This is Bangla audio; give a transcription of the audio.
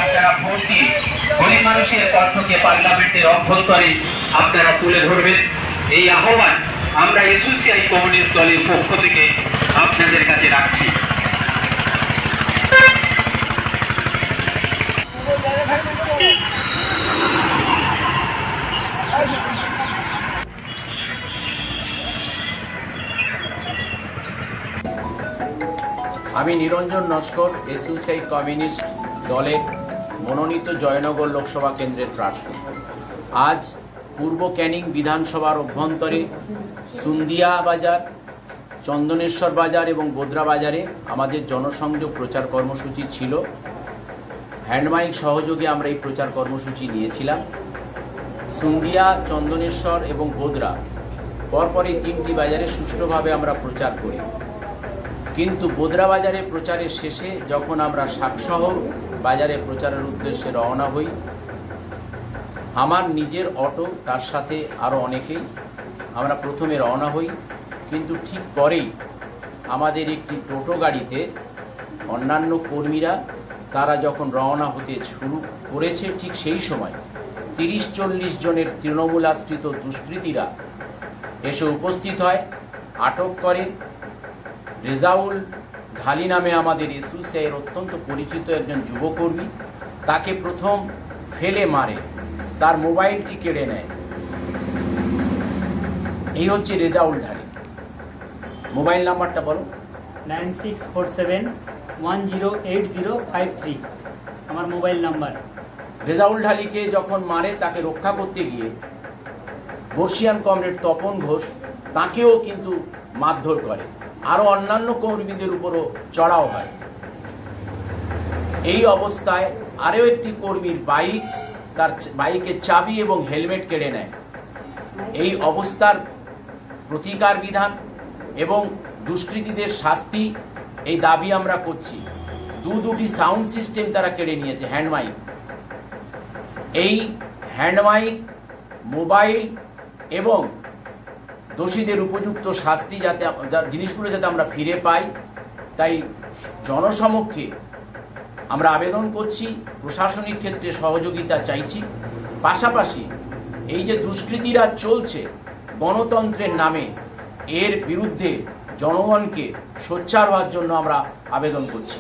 আপনারা ভোট দিয়ে গরিব মানুষের কণ্ঠকে পার্লামেন্টের অভ্যন্তরে আপনারা তুলে ধরবেন। এই আহ্বান আমরা এসোসিয়াল কমিউনিস্ট দলের পক্ষ থেকে আপনাদের কাছে রাখছি। আমি নিরঞ্জন নস্কর এসোসিয়েট কমিউনিস্ট দলের মনোনীত জয়নগর লোকসভা কেন্দ্রের প্রার্থী। আজ পূর্ব ক্যানিং বিধানসভার অভ্যন্তরে সুন্দিয়া বাজার, চন্দনেশ্বর বাজার এবং গোদ্রা বাজারে আমাদের জনসংযোগ প্রচার কর্মসূচি ছিল। হ্যান্ডমাইক সহযোগে আমরা এই প্রচার কর্মসূচি নিয়েছিলাম। সুন্দিয়া, চন্দনেশ্বর এবং গোদ্রা পরপরই 3টি বাজারে সুষ্ঠুভাবে আমরা প্রচার করি। কিন্তু গোদ্রা বাজারে প্রচারের শেষে যখন আমরা শাকশহর বাজারে প্রচারের উদ্দেশ্যে রওনা হই, আমার নিজের অটো, তার সাথে আরও অনেকেই আমরা প্রথমে রওনা হই। কিন্তু ঠিক পরেই আমাদের একটি টোটো গাড়িতে অন্যান্য কর্মীরা তারা যখন রওনা হতে শুরু করেছে, ঠিক সেই সময় 30-40 জনের তৃণমূল আশ্রিত দুষ্কৃতীরা এসে উপস্থিত হয়, আটক করে। রেজাউল ঢালি নামে আমাদের এসোসিয়ের অত্যন্ত পরিচিত একজন যুবকর্মী, তাকে প্রথম ফেলে মারে, তার মোবাইলটি কেড়ে নেয়। এই হচ্ছে রেজাউল ঢালি। মোবাইল নাম্বারটা বলো। 9647108053 আমার মোবাইল নাম্বার। রেজাউল ঢালিকে যখন মারে, তাকে রক্ষা করতে গিয়ে বর্ষিয়ান কমরেড তপন ঘোষ তাকেও কিন্তু মারধর করে, আরও অন্যান্য কর্মীদের উপরও চড়াও হয়। এই অবস্থায় আরও একটি কর্মীর বাইক, তার বাইকের চাবি এবং হেলমেট কেড়ে নেয়। এই অবস্থার প্রতিকার বিধান এবং দুষ্কৃতীদের শাস্তি, এই দাবি আমরা করছি। দুটি সাউন্ড সিস্টেম তারা কেড়ে নিয়েছে, হ্যান্ডমাইক। এই হ্যান্ডমাইক, মোবাইল এবং দোষীদের উপযুক্ত শাস্তি যাতে জিনিসগুলো যাতে আমরা ফিরে পাই, তাই জনসমক্ষে আমরা আবেদন করছি, প্রশাসনিক ক্ষেত্রে সহযোগিতা চাইছি। পাশাপাশি এই যে দুষ্কৃতীরা চলছে গণতন্ত্রের নামে, এর বিরুদ্ধে জনগণকে সোচ্চার হওয়ার জন্য আমরা আবেদন করছি।